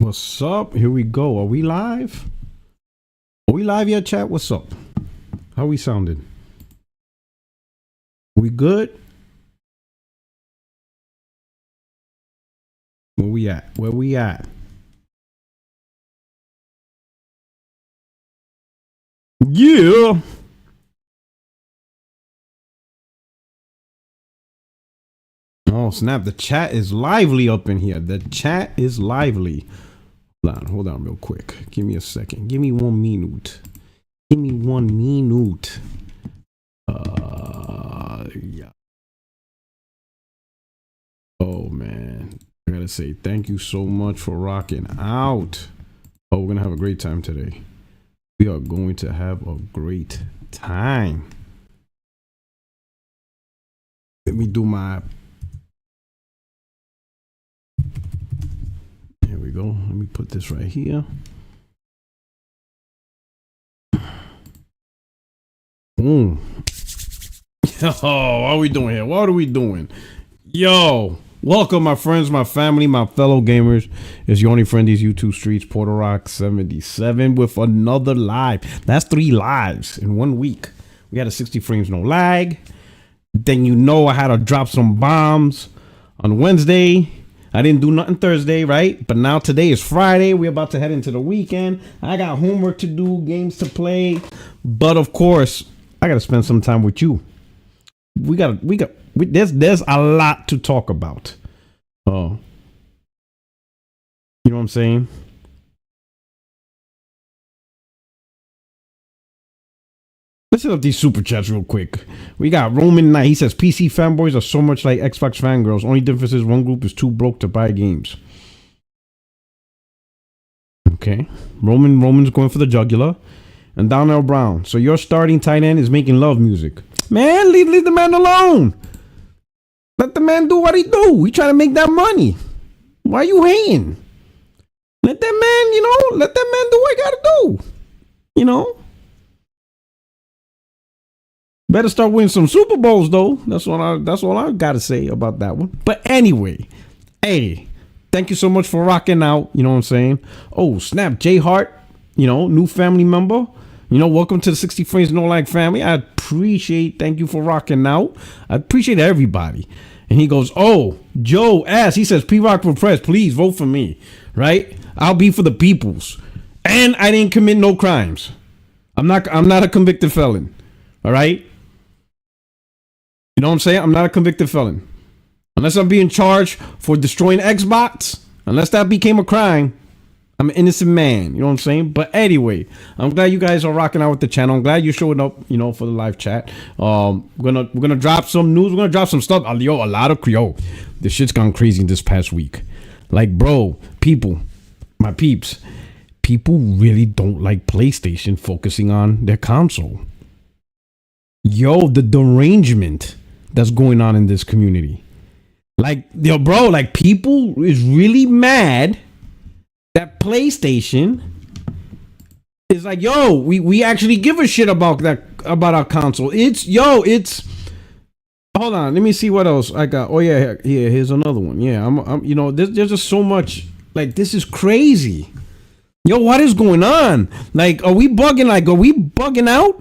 What's up? Here we go. Are we live? Are we live yet, chat? What's up? How we sounding? We good? Where we at? Where we at? Yeah. Oh, snap. The chat is lively up in here. The chat is lively. Hold on real quick. Give me a second. Give me 1 minute. Give me 1 minute. Yeah. Oh, man. I gotta say thank you so much for rocking out. Oh, we're gonna have a great time today. We are going to have a great time. Let me do my... Here we go. Let me put this right here. Boom. Yo, what are we doing here? What are we doing? Yo, welcome my friends, my family, my fellow gamers. It's your only friend, these YouTube streets, Porter77 with another live. That's 3 lives in 1 week. We had a 60 frames, no lag. Then you know I had to drop some bombs on Wednesday. I didn't do nothing Thursday, right? But now today is Friday. We're about to head into the weekend. I got homework to do, games to play. But of course, I got to spend some time with you. There's a lot to talk about. Oh, you know what I'm saying? Let's hit up these super chats real quick. We got Roman Knight. He says PC fanboys are so much like Xbox fangirls. Only difference is one group is too broke to buy games. Okay. Roman's going for the jugular. And Donnell Brown. So your starting tight end is making love music. Man, leave the man alone. Let the man do what he do. He trying to make that money. Why are you hating? Let that man, let that man do what he gotta do. Better start winning some Super Bowls though. That's all I gotta say about that one. But anyway, hey, thank you so much for rocking out. You know what I'm saying? Oh, snap, Jay Hart, new family member. Welcome to the 60 Frames No Lag family. Thank you for rocking out. I appreciate everybody. And he goes, oh, Joe S. He says, P-Rock for press, please vote for me. Right? I'll be for the peoples. And I didn't commit no crimes. I'm not a convicted felon. All right? You know what I'm saying? I'm not a convicted felon. Unless I'm being charged for destroying Xbox, unless that became a crime, I'm an innocent man. You know what I'm saying? But anyway, I'm glad you guys are rocking out with the channel. I'm glad you showed up, for the live chat. We're gonna drop some news. We're gonna drop some stuff. Yo, a lot of this shit's gone crazy this past week. Like, bro, my peeps, people really don't like PlayStation focusing on their console. Yo, the derangement that's going on in this community. Like, yo, bro, like people is really mad that PlayStation is like, yo, we actually give a shit about our console. Hold on, let me see what else I got. Oh yeah, here's another one. Yeah, I'm there's just so much. Like, this is crazy. Yo, what is going on? Like, are we bugging? Like, are we bugging out?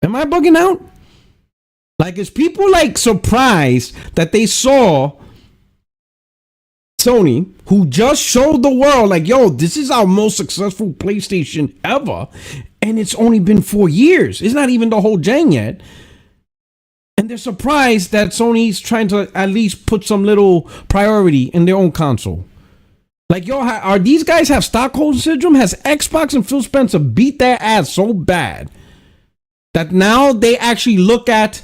Am I bugging out? Like, is people like surprised that they saw Sony, who just showed the world, like, yo, this is our most successful PlayStation ever, and it's only been 4 years. It's not even the whole gen yet. And they're surprised that Sony's trying to at least put some little priority in their own console. Like, yo, are these guys have Stockholm syndrome? Has Xbox and Phil Spencer beat their ass so bad that now they actually look at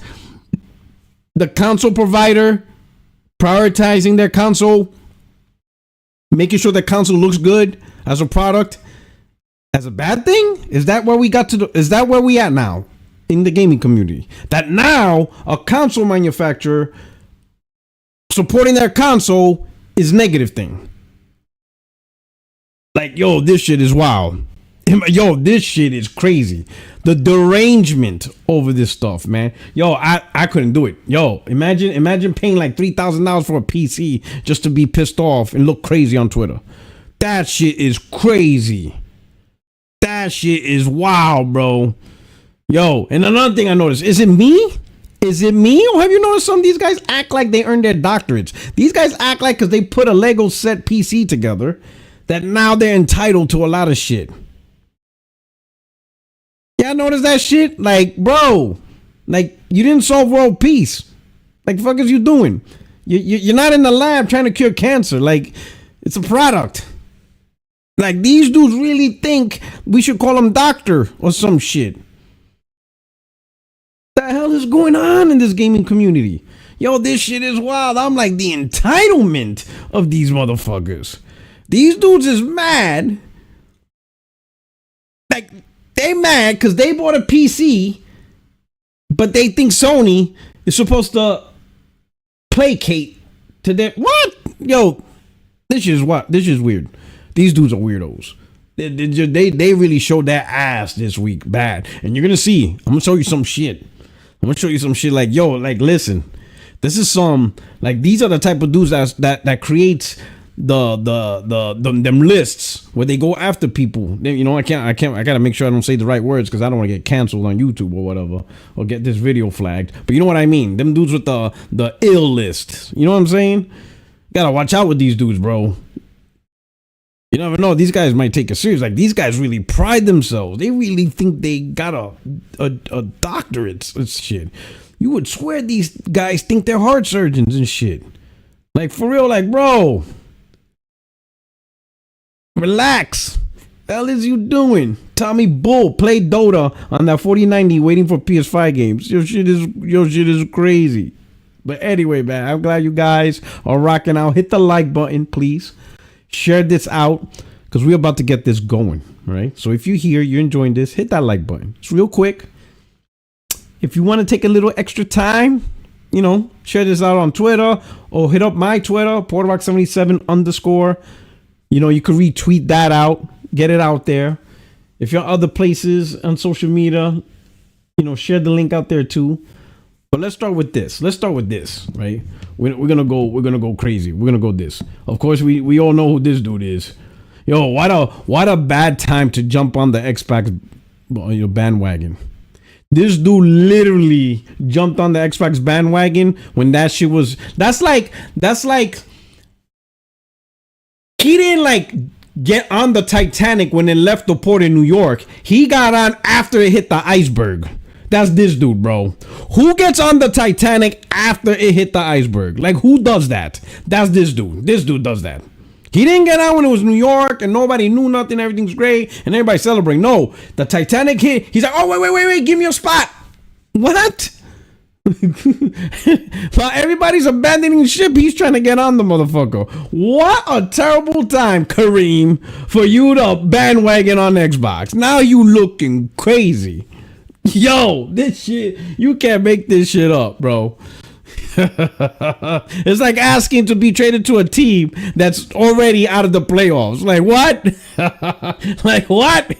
the console provider prioritizing their console, making sure the console looks good as a product, as a bad thing? Is that where we at now in the gaming community? That now a console manufacturer supporting their console is a negative thing. Like, yo, this shit is wild. Yo, this shit is crazy. The derangement over this stuff, man. Yo, I couldn't do it. Yo, imagine paying like $3,000 for a PC just to be pissed off and look crazy on Twitter. That shit is crazy. That shit is wild, bro. Yo, and another thing I noticed, is it me? Is it me? Or have you noticed some of these guys act like they earned their doctorates? These guys act like because they put a Lego set PC together that now they're entitled to a lot of shit. Y'all notice that shit? Like, bro, like you didn't solve world peace. Like, the fuck is you doing? You're not in the lab trying to cure cancer. Like, it's a product. Like, these dudes really think we should call him doctor or some shit. What the hell is going on in this gaming community? Yo, this shit is wild. I'm like, the entitlement of these motherfuckers. These dudes is mad. Like, they mad because they bought a PC, but they think Sony is supposed to placate to their... What? Yo, this is what? This is weird. These dudes are weirdos. They really showed that ass this week bad. And you're going to see. I'm going to show you some shit. I'm going to show you some shit like, yo, like, listen. This is some... Like, these are the type of dudes that creates them lists where they go after people. You know, I gotta make sure I don't say the right words because I don't want to get canceled on YouTube or whatever, or get this video flagged. But you know what I mean? Them dudes with the ill list. You know what I'm saying? Gotta watch out with these dudes, bro. You never know. These guys might take it serious. Like, these guys really pride themselves. They really think they got a doctorate and shit. You would swear these guys think they're heart surgeons and shit. Like, for real, like, bro. Relax. The hell is you doing? Tommy Bull played Dota on that 4090 waiting for PS5 games. Your shit is crazy. But anyway, man, I'm glad you guys are rocking out. Hit the like button, please. Share this out because we're about to get this going, right? So if you're enjoying this, hit that like button. It's real quick. If you want to take a little extra time, you know, share this out on Twitter or hit up my Twitter, Puerto77_. You know, you could retweet that out, get it out there. If you're other places on social media, you know, share the link out there too. But let's start with this. Right? We're gonna go crazy. We're gonna go this. Of course, we all know who this dude is. Yo, what a bad time to jump on the Xbox bandwagon. This dude literally jumped on the Xbox bandwagon when that shit was. That's like he didn't like get on the Titanic when it left the port in New York. He got on after it hit the iceberg. That's this dude, bro. Who gets on the Titanic after it hit the iceberg? Like, who does that? That's this dude. This dude does that. He didn't get out when it was New York and nobody knew nothing. Everything's great and everybody celebrating. No, the Titanic hit. He's like, oh, wait. Give me a spot. What? While everybody's abandoning ship, he's trying to get on the motherfucker. What a terrible time, Kareem, for you to bandwagon on Xbox. Now you looking crazy. Yo, this shit, you can't make this shit up, bro. It's like asking to be traded to a team that's already out of the playoffs. Like, what? Like, what?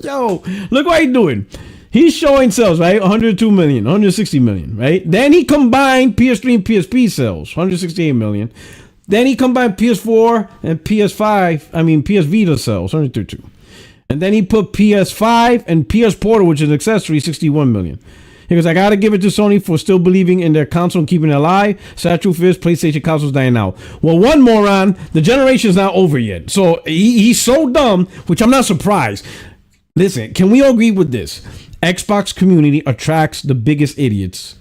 Yo, look what he's doing. He's showing sales, right? 102 million, 160 million, right? Then he combined PS3 and PSP sales, 168 million. Then he combined PS4 and PS Vita sales, 132. And then he put PS5 and PS Portal, which is an accessory, 61 million. He goes, I gotta give it to Sony for still believing in their console and keeping it alive. Sad truth is, PlayStation console's dying out. Well, one moron, the generation's not over yet. So he's so dumb, which I'm not surprised. Listen, can we all agree with this? Xbox community attracts the biggest idiots.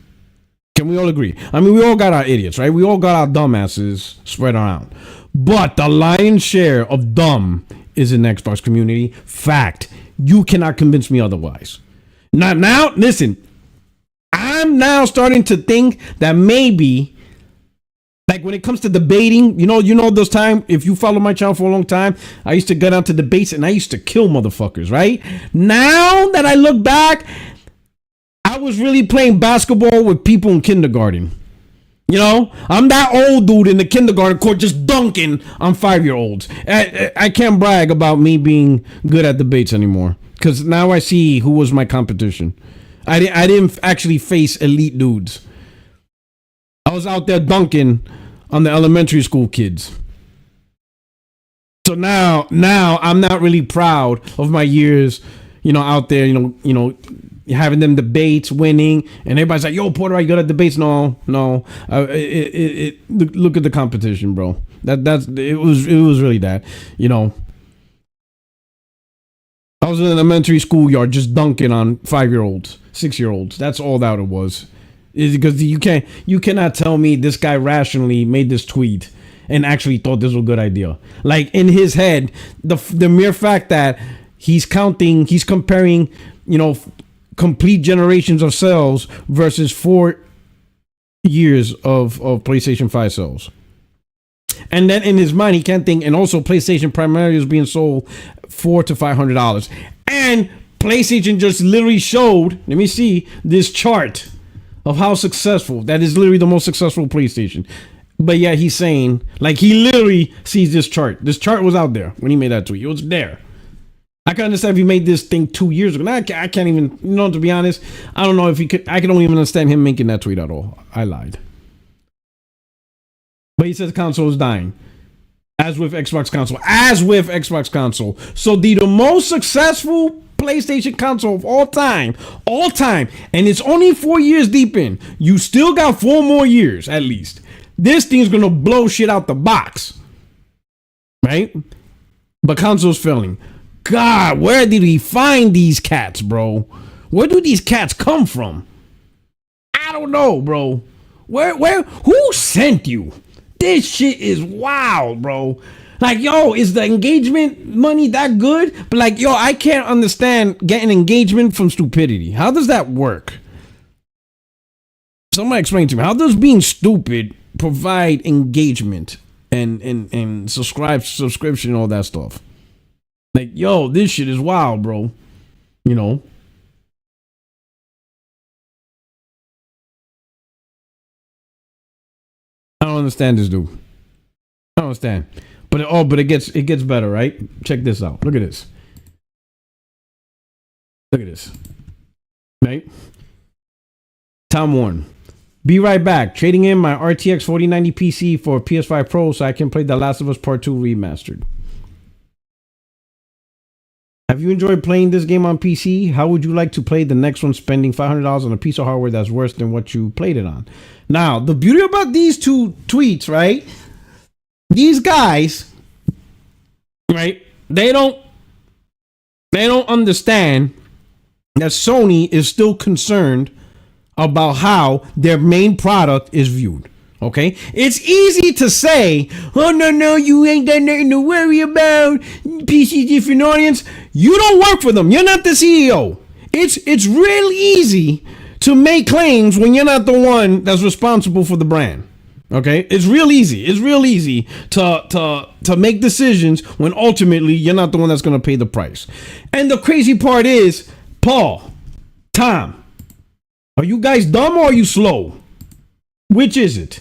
Can we all agree? I mean, we all got our idiots, right? We all got our dumbasses spread around. But the lion's share of dumb is in the Xbox community. Fact. You cannot convince me otherwise. Now, listen. I'm now starting to think that maybe, like when it comes to debating, you know those times, if you follow my channel for a long time, I used to get out to debates and I used to kill motherfuckers, right? Now that I look back, I was really playing basketball with people in kindergarten. You know, I'm that old dude in the kindergarten court just dunking on 5-year-olds. I can't brag about me being good at debates anymore because now I see who was my competition. I didn't actually face elite dudes. I was out there dunking on the elementary school kids. So now I'm not really proud of my years, out there, having them debates, winning, and everybody's like, "Yo, Porter, are you good at debates?" No. Look at the competition, bro. It was really that, I was in an elementary schoolyard just dunking on 5-year-olds, 6-year-olds. That's all that it was. Is because you cannot tell me this guy rationally made this tweet and actually thought this was a good idea. Like, in his head, the mere fact that he's comparing, complete generations of sales versus 4 years of PlayStation 5 sales. And then in his mind, he can't think, and also PlayStation primarily is being sold $400 to $500. And PlayStation just literally showed, let me see, this chart of how successful, that is literally the most successful PlayStation. But yeah, he's saying, like, he literally sees this chart. This chart was out there when he made that tweet. It was there. I can understand if he made this thing 2 years ago. Now, I can't even, to be honest, I don't know if he could, I don't even understand him making that tweet at all. I lied. But he says the console is dying. As with Xbox console. So the most successful PlayStation console of all time, and it's only 4 years deep in. You still got 4 more years, at least. This thing's gonna blow shit out the box. Right? But console's failing. God, where did he find these cats, bro? Where do these cats come from? I don't know, bro. Who sent you? This shit is wild, bro. Like, yo, is the engagement money that good? But like, yo, I can't understand getting engagement from stupidity. How does that work? Somebody explain to me. How does being stupid provide engagement and subscription and all that stuff? Like, yo, this shit is wild, bro. I don't understand this dude. I don't understand. But it gets better, right? Check this out. Look at this. Right? Tom Warren. Be right back. Trading in my RTX 4090 PC for PS5 Pro so I can play The Last of Us Part 2 Remastered. Have you enjoyed playing this game on PC? How would you like to play the next one spending $500 on a piece of hardware that's worse than what you played it on? Now, the beauty about these two tweets, right? These guys, right? They don't understand that Sony is still concerned about how their main product is viewed. Okay, it's easy to say, "Oh no, you ain't got nothing to worry about. PC different audience." You don't work for them. You're not the CEO. It's real easy to make claims when you're not the one that's responsible for the brand. Okay, it's real easy. It's real easy to make decisions when ultimately you're not the one that's going to pay the price. And the crazy part is, Paul, Tom, are you guys dumb or are you slow? Which is it?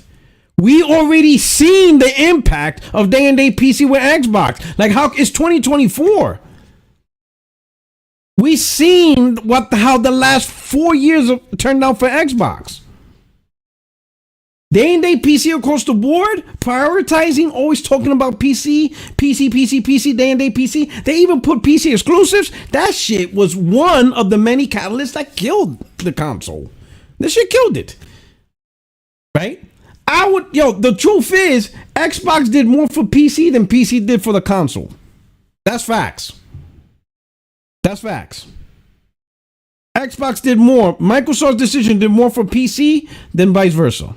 We already seen the impact of day-and-day PC with Xbox. Like, how it's 2024. We seen how the last 4 years turned out for Xbox. Day-and-day PC across the board, prioritizing, always talking about PC, day-and-day PC. They even put PC exclusives. That shit was one of the many catalysts that killed the console. This shit killed it. Right? The truth is, Xbox did more for PC than PC did for the console. That's facts. Xbox did more. Microsoft's decision did more for PC than vice versa.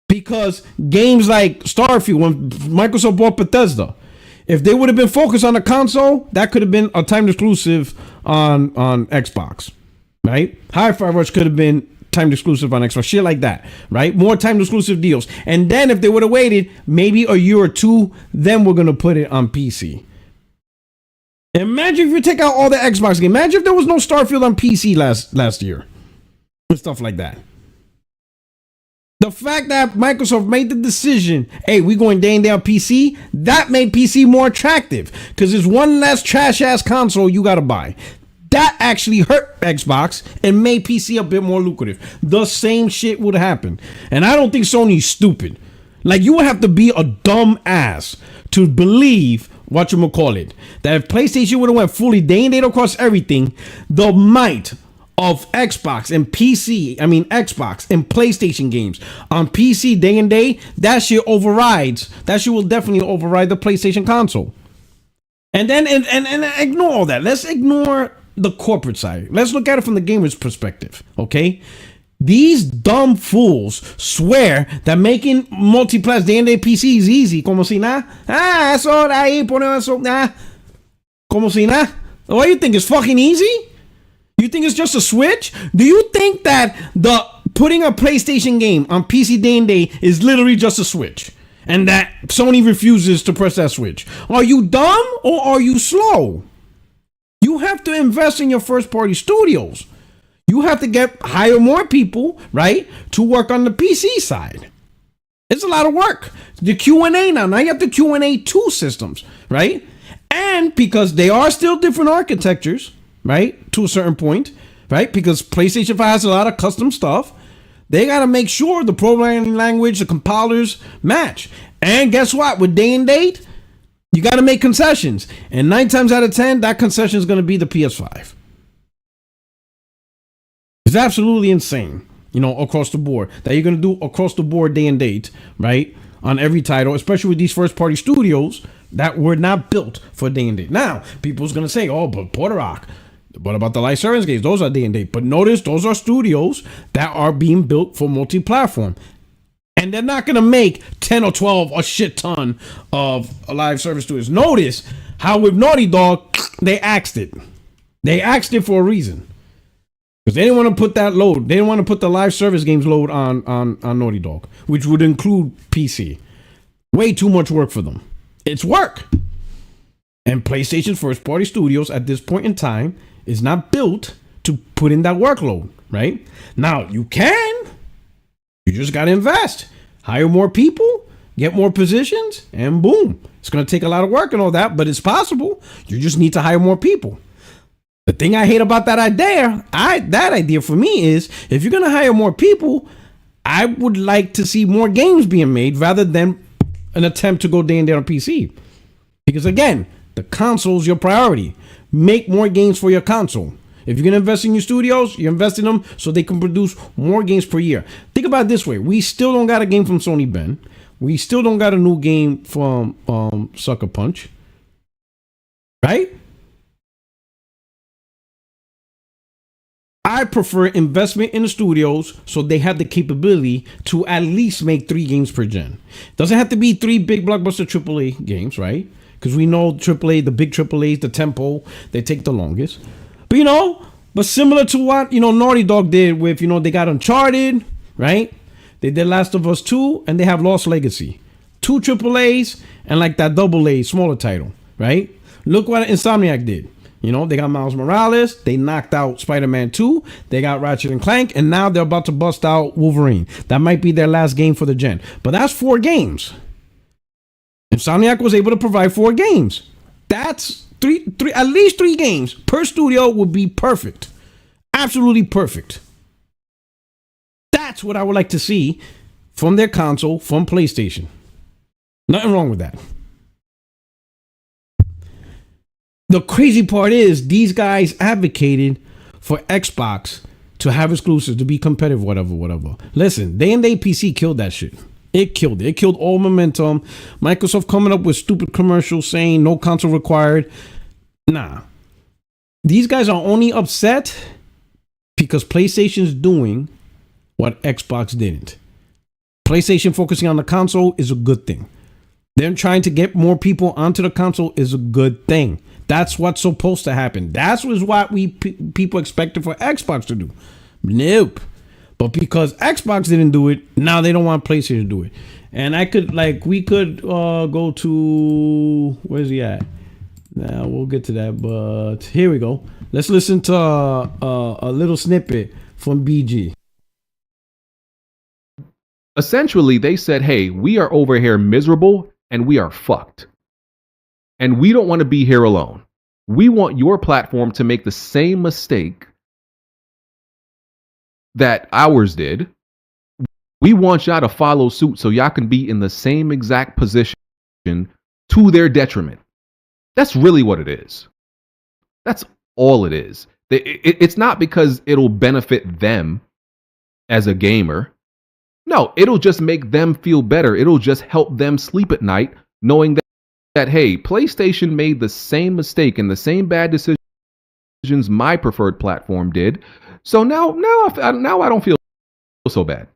Because games like Starfield, when Microsoft bought Bethesda, if they would have been focused on the console, that could have been a timed exclusive on Xbox. Right? Hi-Fi Rush could have been timed exclusive on Xbox, shit like that, right? More timed exclusive deals. And then if they would have waited maybe a year or two, then we're going to put it on PC. Imagine if you take out all the Xbox games. Imagine if there was no Starfield on PC last year. And stuff like that. The fact that Microsoft made the decision, hey, we're going day and day on PC, that made PC more attractive. Because there's one less trash-ass console you got to buy. That actually hurt Xbox and made PC a bit more lucrative. The same shit would happen. And I don't think Sony's stupid. Like, you would have to be a dumb ass to believe whatchamacallit, that if PlayStation would have went fully day and date across everything, the might of Xbox and Xbox and PlayStation games on PC day and day, that shit overrides. That shit will definitely override the PlayStation console. And then and ignore all that. Let's ignore the corporate side. Let's look at it from the gamer's perspective. Okay. These dumb fools swear that making multiplayer day and day PC is easy. Como si nada. Eso ahí ponemos eso. Como si nada. What do you think? It's fucking easy? You think it's just a switch? Do you think that the putting a PlayStation game on PC day and day is literally just a switch? And that Sony refuses to press that switch? Are you dumb or are you slow? You have to invest in your first party studios. You have to hire more people, right, to work on the PC side. It's a lot of work. The Q&A now you have the Q&A 2 systems, right? And because they are still different architectures, right, to a certain point, right, because PlayStation 5 has a lot of custom stuff, they got to make sure the programming language, the compilers match. And guess what? With day and date, you got to make concessions. And 9 times out of 10, that concession is going to be the PS5. It's absolutely insane, across the board, that you're going to do across the board day and date, right, on every title, especially with these first party studios that were not built for day and date. Now, people's going to say, oh, but Puerto Rock, what about the live service games? Those are day and date. But notice those are studios that are being built for multi-platform. And they're not going to make 10 or 12 a shit ton of live service studios. Notice how with Naughty Dog, they axed it. They axed it for a reason. Because they didn't want to put that load. They didn't want to put the live service games load on Naughty Dog, which would include PC. Way too much work for them. It's work. And PlayStation's first party studios at this point in time is not built to put in that workload, right? Now, you just got to invest. Hire more people, get more positions, and boom. It's going to take a lot of work and all that, but it's possible. You just need to hire more people. The thing I hate about that idea for me is, if you're going to hire more people, I would like to see more games being made rather than an attempt to go day and day on PC. Because again, the console's your priority. Make more games for your console. If you're going to invest in your studios, you invest in them so they can produce more games per year. Think about it this way. We still don't got a game from Sony, Ben. We still don't got a new game from Sucker Punch. Right? I prefer investment in the studios so they have the capability to at least make 3 games per gen. Doesn't have to be 3 big blockbuster AAA games, right? Because we know AAA, the big AAAs, the tempo, they take the longest. But similar to what, Naughty Dog did with, they got Uncharted, right? They did Last of Us 2, and they have Lost Legacy. 2 AAAs and like that AA smaller title, right? Look what Insomniac did. They got Miles Morales. They knocked out Spider-Man 2. They got Ratchet and Clank. And now they're about to bust out Wolverine. That might be their last game for the gen. But that's 4 games. Insomniac was able to provide 4 games. That's at least 3 games per studio would be perfect. Absolutely perfect. That's what I would like to see from their console, from PlayStation. Nothing wrong with that. The crazy part is these guys advocated for Xbox to have exclusives, to be competitive, whatever. Listen, day and day PC killed that shit. It killed it. It killed all momentum. Microsoft coming up with stupid commercials saying no console required. Nah. These guys are only upset because PlayStation's doing what Xbox didn't. PlayStation focusing on the console is a good thing. Them trying to get more people onto the console is a good thing. That's what's supposed to happen. That's what people expected for Xbox to do. Nope. But because Xbox didn't do it, now they don't want PlayStation to do it. And we could go to, where's he at? Now we'll get to that, but here we go. Let's listen to a little snippet from BG. Essentially, they said, hey, we are over here miserable and we are fucked. And we don't want to be here alone. We want your platform to make the same mistake that ours did. We want y'all to follow suit so y'all can be in the same exact position to their detriment. That's really what it is. That's all it is. It's not because it'll benefit them as a gamer. No, it'll just make them feel better. It'll just help them sleep at night knowing that hey, PlayStation made the same mistake and the same bad decisions my preferred platform did. So now I don't feel so bad.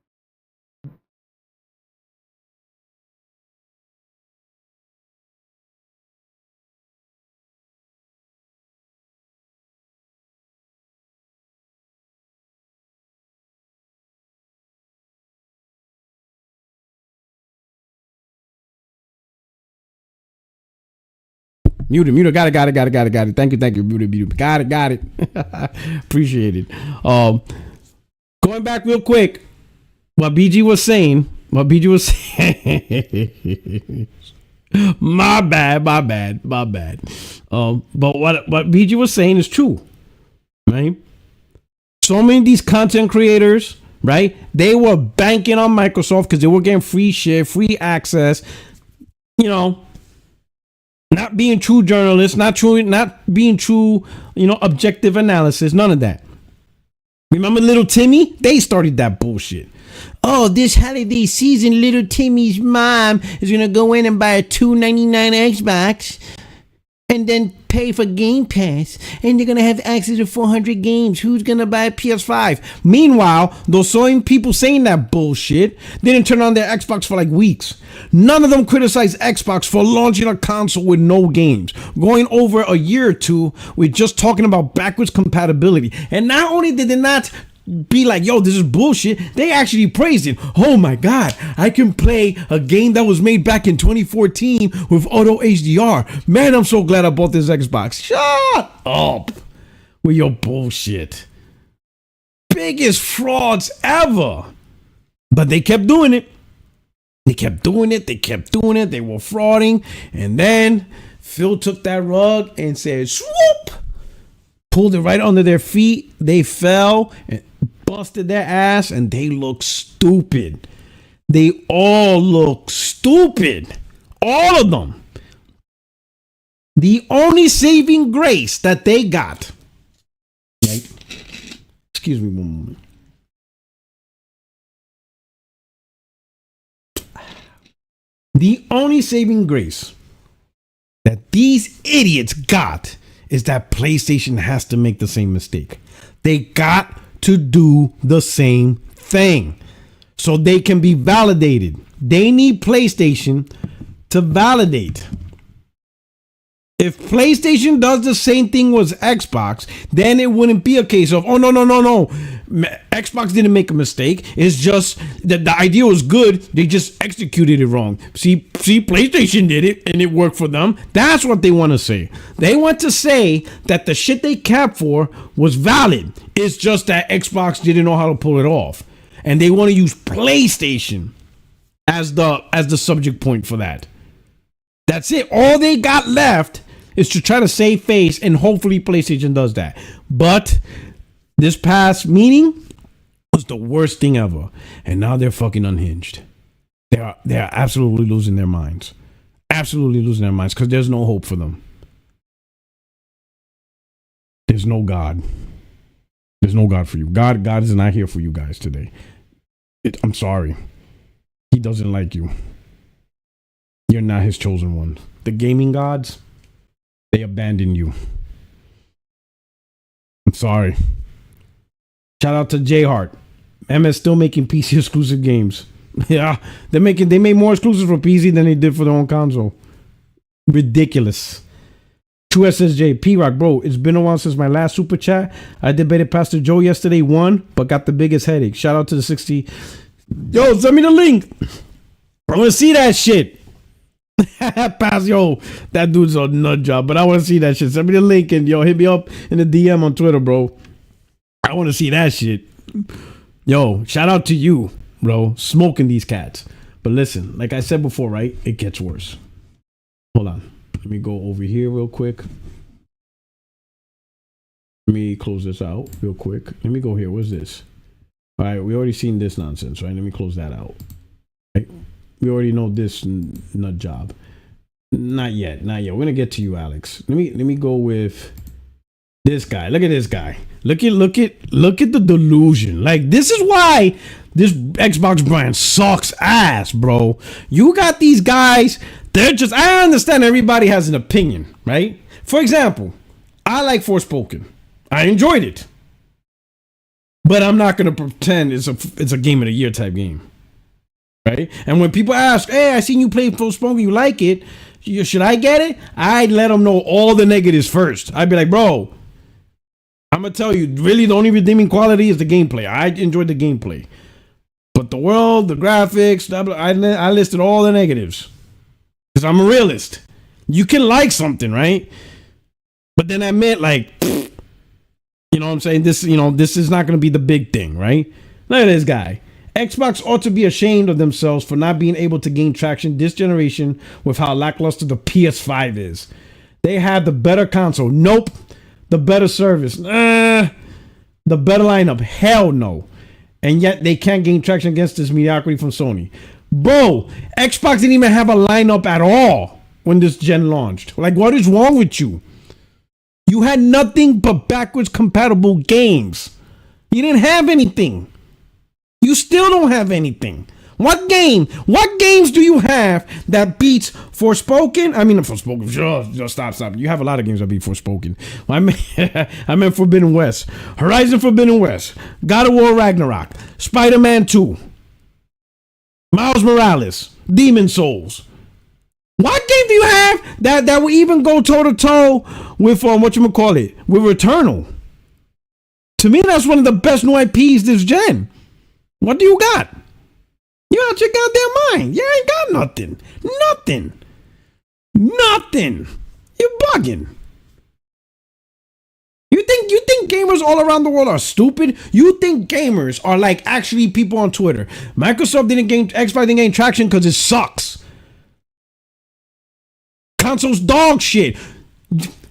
Muted. Got it. Thank you. Muted. Got it. Appreciate it. Going back real quick, what BG was saying. My bad. But what BG was saying is true, right? So many of these content creators, right? They were banking on Microsoft because they were getting free shit, free access, you know. Not being true journalists, not being true, objective analysis, none of that. Remember Little Timmy? They started that bullshit. Oh, this holiday season, Little Timmy's mom is gonna go in and buy a $2.99 Xbox and then pay for Game Pass, and they're gonna have access to 400 games. Who's gonna buy a PS5? Meanwhile, those same people saying that bullshit didn't turn on their Xbox for like weeks. None of them criticized Xbox for launching a console with no games, going over a year or two with just talking about backwards compatibility. And not only did they not be like, yo, this is bullshit, they actually praised it. Oh my god, I can play a game that was made back in 2014 with auto HDR. Man, I'm so glad I bought this Xbox. Shut up with your bullshit. Biggest frauds ever. But they kept doing it. They were frauding. And then Phil took that rug and said, swoop, pulled it right under their feet. They fell and busted their ass, and they look stupid. They all look stupid. All of them. The only saving grace that they got. Right? Excuse me one moment. The only saving grace that these idiots got is that PlayStation has to make the same mistake. They got to do the same thing so they can be validated. They need PlayStation to validate. If PlayStation does the same thing with Xbox, then it wouldn't be a case of, oh, no. Xbox didn't make a mistake. It's just that the idea was good. They just executed it wrong. See, PlayStation did it and it worked for them. That's what they want to say. They want to say that the shit they capped for was valid. It's just that Xbox didn't know how to pull it off. And they want to use PlayStation as the subject point for that. That's it. All they got left is to try to save face, and hopefully PlayStation does that. But this past meeting was the worst thing ever, and now they're fucking unhinged. They are absolutely losing their minds. Absolutely losing their minds because there's no hope for them. There's no God. There's no God for you. God is not here for you guys today. I'm sorry. He doesn't like you. You're not his chosen one. The gaming gods, they abandoned you. I'm sorry. Shout out to J Hart. MS still making PC exclusive games. Yeah, they made more exclusives for PC than they did for their own console. Ridiculous. True SSJ, P-Rock, bro, it's been a while since my last super chat. I debated Pastor Joe yesterday, won, but got the biggest headache. Shout out to the 60. Yo, send me the link. I want to see that shit. Pass, yo, that dude's a nut job, but I want to see that shit. Send me the link and yo, hit me up in the DM on Twitter, bro. I want to see that shit. Yo, shout out to you, bro, smoking these cats. But listen, like I said before, right? It gets worse. Hold on. Let me go over here real quick. Let me close this out real quick. Let me go here. What's this? All right, we already seen this nonsense, right? Let me close that out. Right? We already know this nut job. Not yet. Not yet. We're gonna get to you, Alex. Let me go with this guy. Look at this guy. Look at the delusion. Like, this is why this Xbox brand sucks ass, bro. You got these guys, they're just, I understand everybody has an opinion, right? For example, I like Forspoken. I enjoyed it. But I'm not gonna pretend it's a game of the year type game. Right? And when people ask, hey, I seen you play Forspoken, you like it, should I get it? I'd let them know all the negatives first. I'd be like, bro, I'm gonna tell you, really the only redeeming quality is the gameplay. I enjoyed the gameplay. But the world, the graphics, I listed all the negatives. Because I'm a realist. You can like something, right? But then I meant, like, you know what I'm saying? This is not gonna be the big thing, right? Look at this guy. Xbox ought to be ashamed of themselves for not being able to gain traction this generation with how lackluster the PS5 is. They have the better console. Nope. The better service. The better lineup. Hell no. And yet they can't gain traction against this mediocrity from Sony. Bro, Xbox didn't even have a lineup at all when this gen launched. Like, what is wrong with you? You had nothing but backwards compatible games. You didn't have anything. You still don't have anything. What games do you have that beats Forspoken? I mean, Forspoken. Just stop. You have a lot of games that beat Forspoken. I meant Forbidden West. Horizon Forbidden West. God of War Ragnarok. Spider-Man 2. Miles Morales. Demon Souls. What game do you have that will even go toe-to-toe with, with Returnal? To me, that's one of the best new IPs this gen. What do you got? You out your goddamn mind. You ain't got nothing. Nothing. You're bugging. You think gamers all around the world are stupid? You think gamers are like actually people on Twitter? Xbox didn't gain traction because it sucks. Console's dog shit.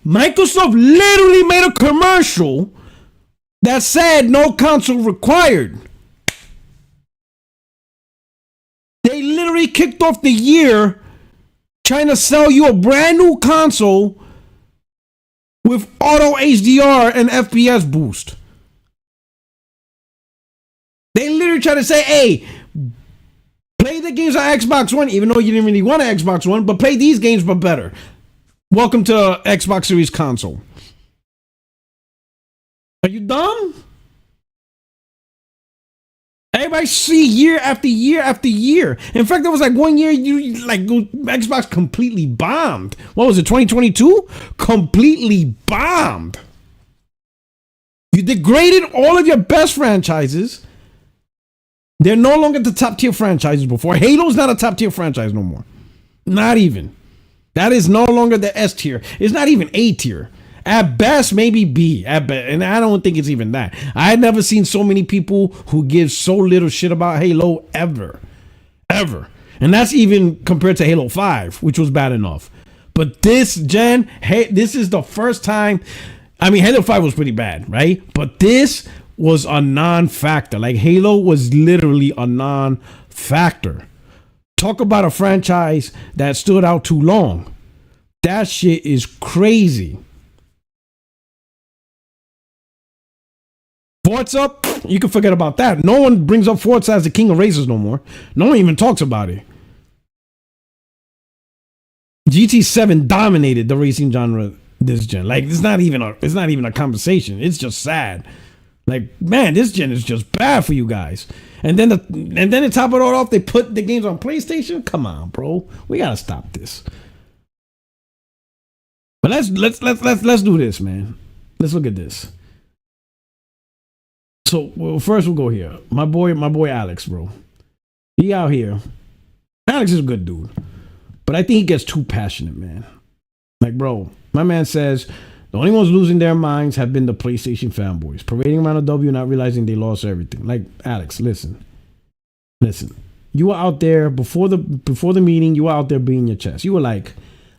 Microsoft literally made a commercial that said no console required. They literally kicked off the year trying to sell you a brand new console with auto HDR and FPS boost. They literally tried to say, hey, play the games on Xbox One, even though you didn't really want an Xbox One, but play these games but better. Welcome to Xbox Series console. Are you dumb? Everybody see year after year after year. In fact, there was like 1 year Xbox completely bombed. What was it, 2022? Completely bombed. You degraded all of your best franchises. They're no longer the top tier franchises before. Halo's not a top tier franchise no more. Not even. That is no longer the S tier. It's not even A tier. At best, maybe B. And I don't think it's even that. I've never seen so many people who give so little shit about Halo ever. And that's even compared to Halo 5, which was bad enough. But this gen, this is the first time. I mean, Halo 5 was pretty bad, right? But this was a non-factor. Like, Halo was literally a non-factor. Talk about a franchise that stood out too long. That shit is crazy. Forza, you can forget about that. No one brings up Forza as the king of racers no more. No one even talks about it. GT7 dominated the racing genre this gen. Like, it's not even a conversation. It's just sad. Like, man, this gen is just bad for you guys. And then to top it all off, they put the games on PlayStation. Come on, bro. We gotta stop this. But let's do this, man. Let's look at this. So, first we'll go here. My boy Alex, bro. He out here. Alex is a good dude. But I think he gets too passionate, man. Like, bro, my man says the only ones losing their minds have been the PlayStation fanboys, parading around a W, not realizing they lost everything. Like, Alex, listen. You were out there before the meeting. You were out there beating your chest. You were like,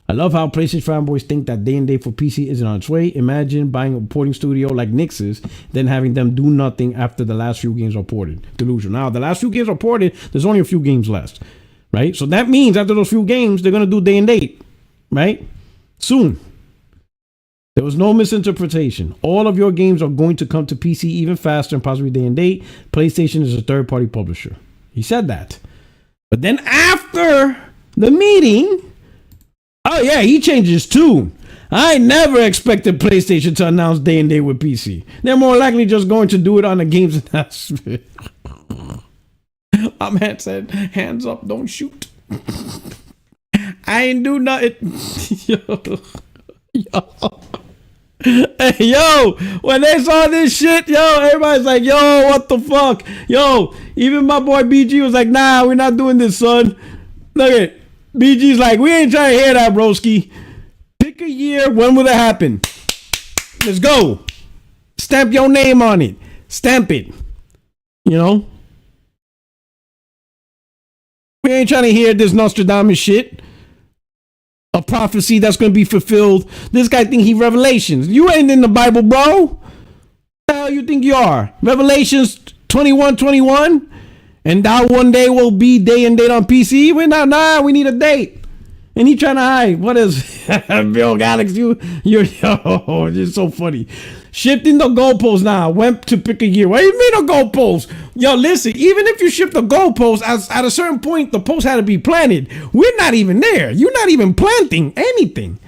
I love how PlayStation fanboys think that day and date for PC isn't on its way. Imagine buying a porting studio like Nix's, then having them do nothing after the last few games are ported. Delusion. Now, the last few games are ported. There's only a few games left, right? So that means after those few games, they're gonna do day and date. right? Soon. There was no misinterpretation. All of your games are going to come to PC even faster and possibly day and date. PlayStation is a third-party publisher. He said that. But then after the meeting, oh yeah, he changed his tune. I never expected PlayStation to announce day and date with PC. They're more likely just going to do it on the game's announcement. My man said, hands up, don't shoot. I ain't do nothing. Yo. Hey, yo, when they saw this shit, yo, everybody's like, yo, what the fuck? Yo, even my boy BG was like, nah, we're not doing this, son. Look at BG's like, we ain't trying to hear that, broski. Pick a year, when will it happen? Let's go. Stamp your name on it. Stamp it. You know? We ain't trying to hear this Nostradamus shit. A prophecy that's going to be fulfilled. This guy think he Revelations. You ain't in the Bible, bro. What the hell you think you are? Revelations 21:21? And that one day will be day and date on PC? We're not, nah, we need a date. And he trying to hide. What is Bill Alex? You're it's so funny. Shifting the goalposts now. Went to pick a year. What do you mean a goalpost? Yo, listen, even if you shift the goalpost, at a certain point, the post had to be planted. We're not even there. You're not even planting anything.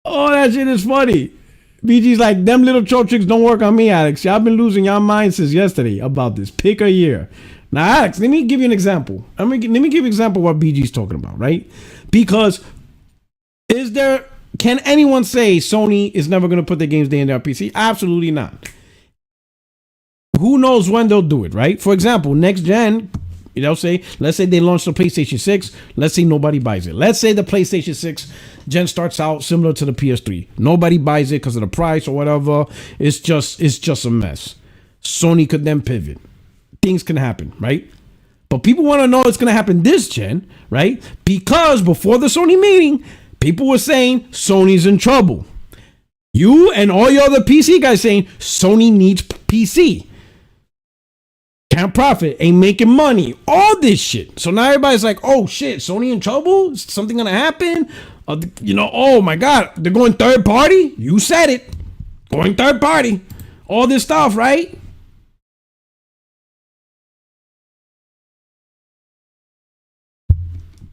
Oh, that shit is funny. BG's like, them little troll tricks don't work on me, Alex. Y'all been losing your mind since yesterday about this. Pick a year. Now, Alex, let me give you an example. Let me give you an example of what BG's talking about, right? Because can anyone say Sony is never going to put their games day and date on PC? Absolutely not. Who knows when they'll do it, right? For example, next gen, let's say they launch the PlayStation 6. Let's say nobody buys it. Let's say the PlayStation 6 gen starts out similar to the PS3. Nobody buys it because of the price or whatever. It's just a mess. Sony could then pivot. Things can happen, right? But people want to know it's going to happen this gen, right? Because before the Sony meeting, people were saying Sony's in trouble. You and all your other PC guys saying Sony needs PC. Can't profit, ain't making money, all this shit. So now everybody's like, oh shit, Sony in trouble? Is something going to happen? Oh my God, they're going third party? You said it. Going third party. All this stuff, right?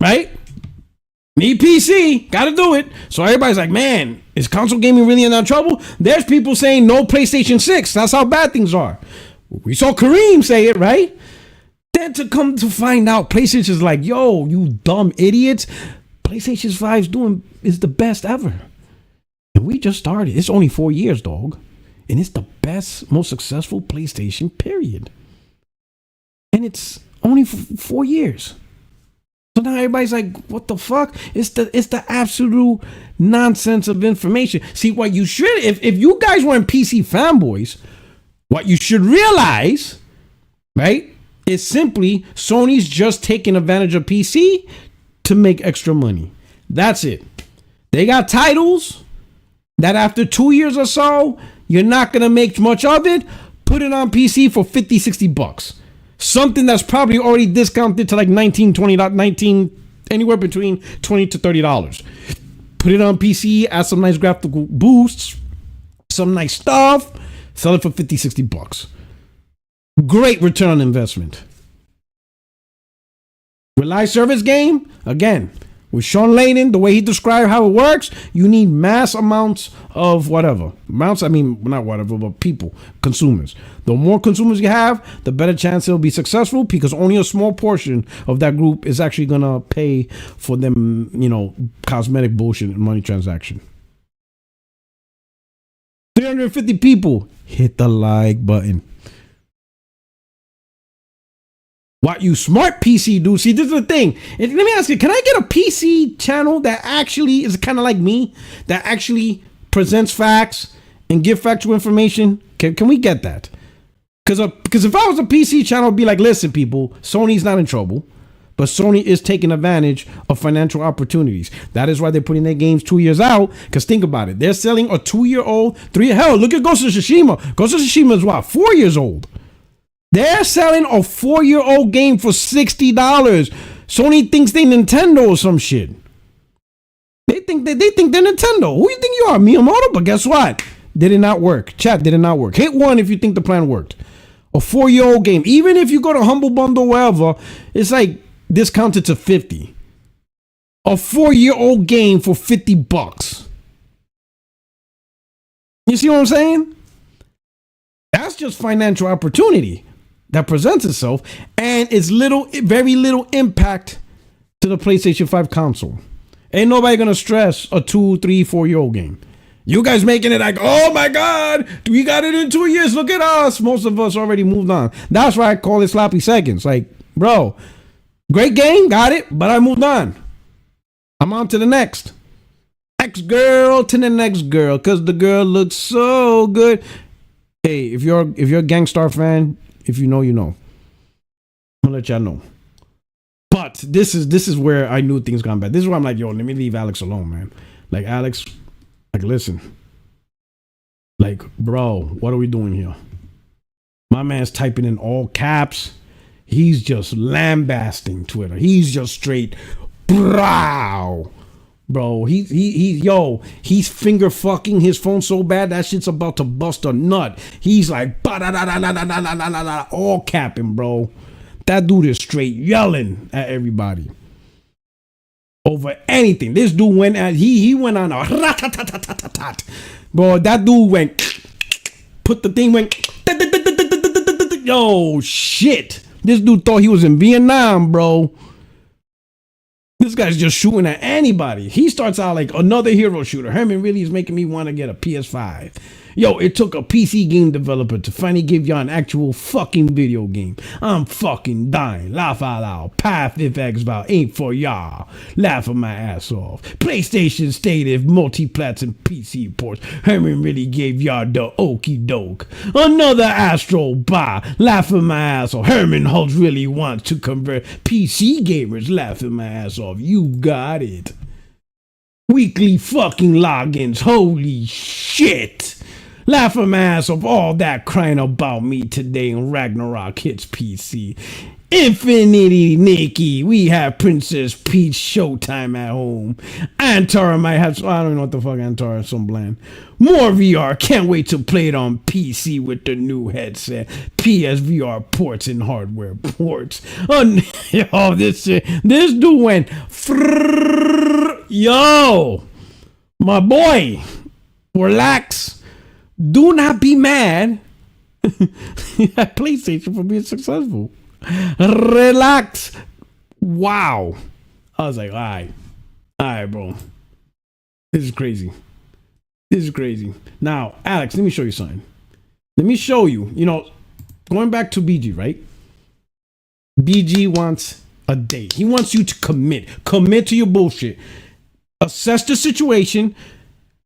Right? Need PC. Gotta do it. So everybody's like, man, is console gaming really in that trouble? There's people saying no PlayStation 6. That's how bad things are. We saw Kareem say it, right? Then to come to find out, PlayStation's like, yo, you dumb idiots. PlayStation 5 is the best ever. And we just started. It's only 4 years, dog. And it's the best, most successful PlayStation, period. And it's only 4 years. So now everybody's like, what the fuck? It's the absolute nonsense of information. See, what you should, if you guys weren't PC fanboys, what you should realize, right, is simply Sony's just taking advantage of PC to make extra money. That's it. They got titles that after 2 years or so, you're not going to make much of it. Put it on PC for 50, 60 bucks. Something that's probably already discounted to like 19, anywhere between $20 to $30. Put it on PC, add some nice graphical boosts, some nice stuff, sell it for 50, 60 bucks. Great return on investment. With live service game, again, with Sean Layden, the way he described how it works, you need mass amounts of whatever. Not whatever, but people, consumers. The more consumers you have, the better chance it'll be successful because only a small portion of that group is actually going to pay for them, cosmetic bullshit and money transaction. 350 people, hit the like button. What you smart PC do? See, this is the thing. Let me ask you, can I get a PC channel that actually is kind of like me, that actually presents facts and give factual information? Can we get that? Because if I was a PC channel, I'd be like, listen, people, Sony's not in trouble, but Sony is taking advantage of financial opportunities. That is why they're putting their games 2 years out. Because think about it. They're selling a 2-year-old, hell, look at Ghost of Tsushima. Ghost of Tsushima is what, 4 years old? They're selling a 4-year-old game for $60. Sony thinks they Nintendo or some shit. They think they're Nintendo. Who you think you are, Miyamoto? But guess what? Did it not work? Chat, did it not work? Hit 1 if you think the plan worked. A 4-year-old game. Even if you go to Humble Bundle, wherever, it's like discounted to 50. A 4-year-old game for $50. You see what I'm saying? That's just financial opportunity that presents itself, and it's very little impact to the PlayStation 5 console. Ain't nobody gonna stress a 2, 3, 4-year-old game. You guys making it like, oh my God, we got it in 2 years. Look at us. Most of us already moved on. That's why I call it sloppy seconds. Like, bro, great game, got it, but I moved on. I'm on to the next. Next girl to the next girl, because the girl looks so good. Hey, if you're a Gangstar fan, if you know, you know. I'm gonna let y'all know. But this is where I knew things gone bad. This is where I'm like, yo, let me leave Alex alone, man. Like, Alex, like, listen. Like, bro, what are we doing here? My man's typing in all caps. He's just lambasting Twitter. He's just straight, brow. Bro, he's finger fucking his phone so bad that shit's about to bust a nut. He's like, all capping, bro. That dude is straight yelling at everybody over anything. This dude went at he went on a rat-tat-tat-tat-tat. Bro, that dude went put the thing went yo shit. This dude thought he was in Vietnam, bro. This guy's just shooting at anybody. He starts out like another hero shooter. Herman really is making me want to get a PS5. Yo, it took a PC game developer to finally give y'all an actual fucking video game. I'm fucking dying. Laugh out loud. Path if Xbox ain't for y'all. Laughing my ass off. PlayStation stated multi-plats and PC ports. Herman really gave y'all the okie doke. Another Astro bar. Laughing my ass off. Herman Holtz really wants to convert PC gamers. Laughing my ass off. You got it. Weekly fucking logins. Holy shit. Laughing my ass off all that crying about me today in Ragnarok hits PC. Infinity Nikki, we have Princess Peach Showtime at home. Antara might have, I don't know what the fuck Antara is, some bland. More VR, can't wait to play it on PC with the new headset. PSVR ports and hardware ports. Yo, this dude went, yo, my boy, relax. Do not be mad at PlayStation for being successful. Relax. Wow. I was like, all right, bro. This is crazy. Now, Alex, let me show you something. Let me show you, going back to BG, right? BG wants a date. He wants you to commit to your bullshit. Assess the situation,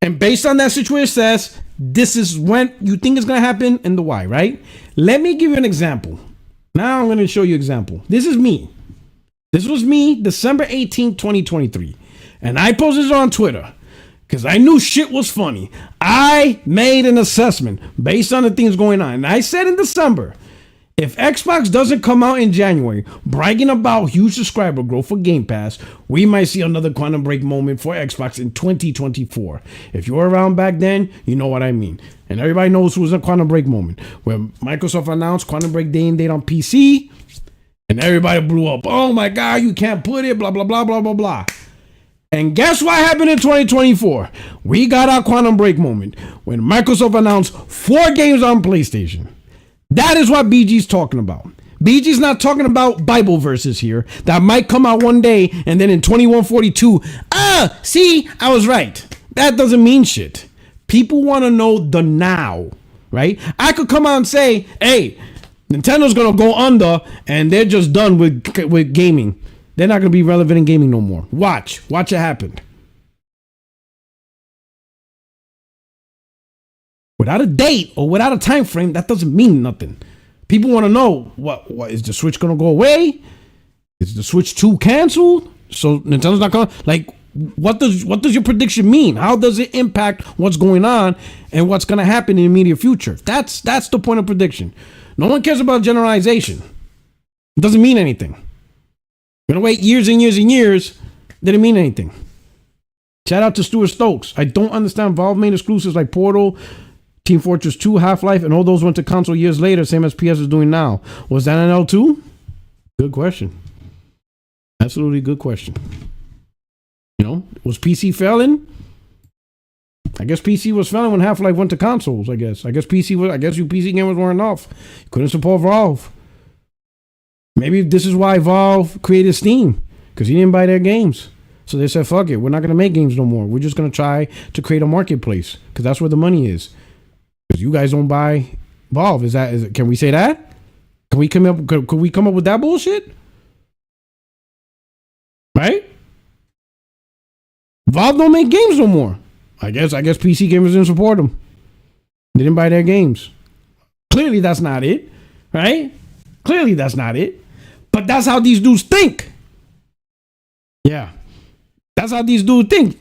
and based on that situation, says this is when you think it's going to happen and the why, right? Let me give you an example. Now I'm going to show you an example. This is me. This was me, December 18th, 2023. And I posted it on Twitter because I knew shit was funny. I made an assessment based on the things going on. And I said in December, if Xbox doesn't come out in January bragging about huge subscriber growth for Game Pass, we might see another Quantum Break moment for Xbox in 2024. If you were around back then, you know what I mean. And everybody knows who was a Quantum Break moment, where Microsoft announced Quantum Break day and date on PC, and everybody blew up. Oh my God, you can't put it, blah, blah, blah, blah, blah, blah. And guess what happened in 2024? We got our Quantum Break moment when Microsoft announced 4 games on PlayStation. That is what BG's talking about. BG's not talking about Bible verses here that might come out one day and then in 2142, see, I was right. That doesn't mean shit. People want to know the now, right? I could come out and say, hey, Nintendo's going to go under and they're just done with gaming. They're not going to be relevant in gaming no more. Watch it happen. Without a date or without a time frame, that doesn't mean nothing. People want to know what is the Switch going to go away? Is the Switch 2 canceled? So Nintendo's not going to, like, what does your prediction mean? How does it impact what's going on and what's going to happen in the immediate future? That's the point of prediction. No one cares about generalization. It doesn't mean anything. You're going to wait years and years and years. Didn't mean anything. Shout out to Stuart Stokes. I don't understand Valve made exclusives like Portal, Team Fortress 2, Half-Life, and all those went to console years later, same as PS is doing now. Was that an L2? Good question. Absolutely good question. You know, was PC failing? I guess PC was failing when Half-Life went to consoles, I guess. I guess you PC gamers weren't enough. You couldn't support Valve. Maybe this is why Valve created Steam, because he didn't buy their games. So they said, fuck it, we're not going to make games no more. We're just going to try to create a marketplace, because that's where the money is. Because you guys don't buy Valve. Can we say that? Could we come up with that bullshit? Right? Valve don't make games no more. I guess PC gamers didn't support them. They didn't buy their games. Clearly that's not it. Right? Clearly that's not it. But that's how these dudes think. Yeah. That's how these dudes think.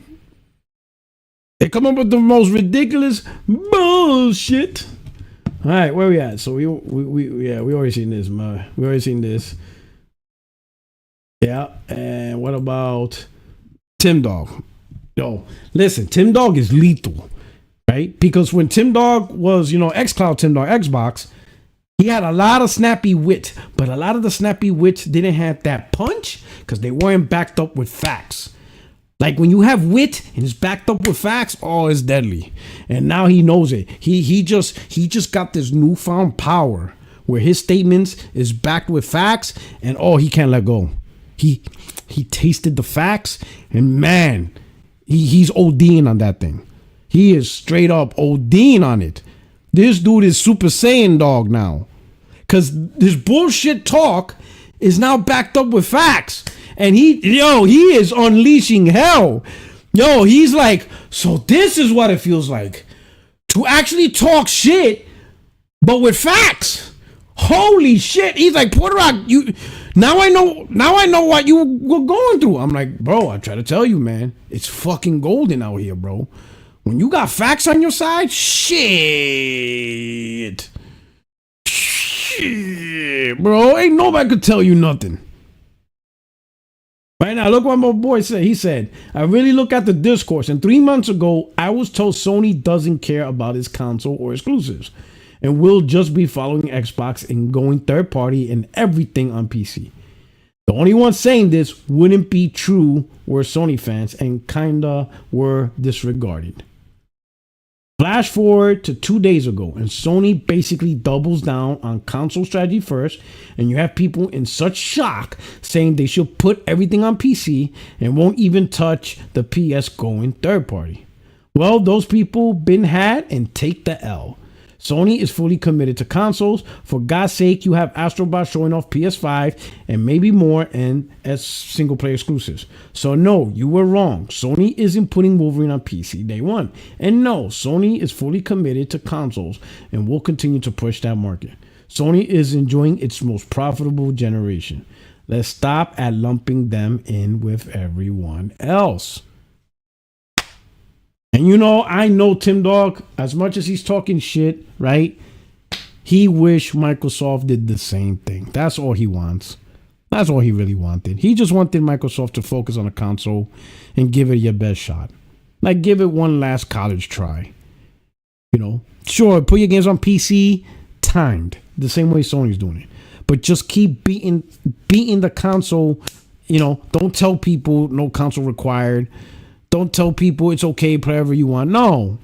They come up with the most ridiculous bullshit. All right, where we at? So we already seen this, man. We already seen this. Yeah, and what about TimDog? Yo, listen, TimDog is lethal, right? Because when TimDog was, xCloud TimDog, Xbox, he had a lot of snappy wit, but a lot of the snappy wits didn't have that punch because they weren't backed up with facts. Like when you have wit and it's backed up with facts, oh, it's deadly. And now he knows it. He just got this newfound power where his statements is backed with facts, and oh, he can't let go. He tasted the facts, and man, he's ODing on that thing. He is straight up ODing on it. This dude is Super Saiyan dog now, cause this bullshit talk is now backed up with facts. And he is unleashing hell. Yo, he's like, so this is what it feels like to actually talk shit, but with facts. Holy shit. He's like, Puerto Rock, now I know what you were going through. I'm like, bro, I try to tell you, man, it's fucking golden out here, bro. When you got facts on your side, shit, bro, ain't nobody could tell you nothing. Right now, look what my boy said. He said, I really look at the discourse, and 3 months ago, I was told Sony doesn't care about its console or exclusives and will just be following Xbox and going third party and everything on PC. The only one saying this wouldn't be true were Sony fans and kinda were disregarded. Flash forward to 2 days ago, and Sony basically doubles down on console strategy first, and you have people in such shock saying they should put everything on PC and won't even touch the PS going third party. Well, those people been had and take the L. Sony is fully committed to consoles. For God's sake, you have Astrobot showing off PS5 and maybe more and as single player exclusives. So no, you were wrong. Sony isn't putting Wolverine on PC day one. And no, Sony is fully committed to consoles and will continue to push that market. Sony is enjoying its most profitable generation. Let's stop at lumping them in with everyone else. And I know TimDog, as much as he's talking shit, right? He wish Microsoft did the same thing. That's all he wants. That's all he really wanted. He just wanted Microsoft to focus on a console and give it your best shot. Like, give it one last college try. Sure, put your games on PC, timed, the same way Sony's doing it. But just keep beating the console. Don't tell people no console required. Don't tell people it's okay, play whatever you want. No.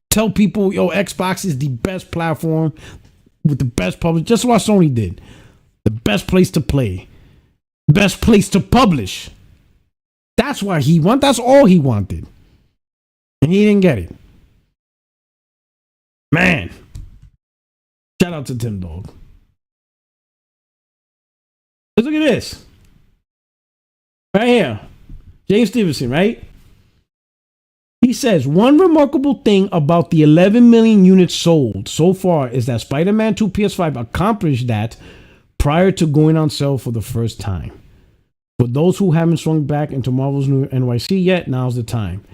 Tell people, Xbox is the best platform with the best publish. Just what Sony did. The best place to play. Best place to publish. That's what he wanted. That's all he wanted. And he didn't get it. Man. Shout out to TimDog. Let's look at this. Right here. James Stevenson, right? He says, one remarkable thing about the 11 million units sold so far is that Spider-Man 2 PS5 accomplished that prior to going on sale for the first time. For those who haven't swung back into Marvel's new NYC yet, now's the time.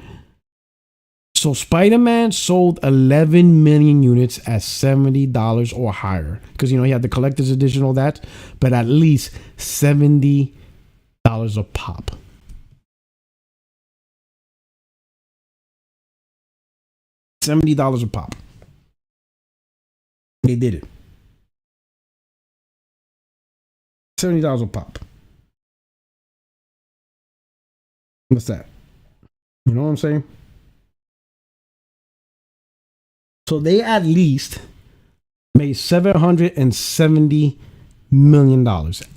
So Spider-Man sold 11 million units at $70 or higher. Because, he had the collector's edition, all that. But at least $70 a pop. $70 a pop. They did it. $70 a pop. What's that? You know what I'm saying? So they at least made $770 million.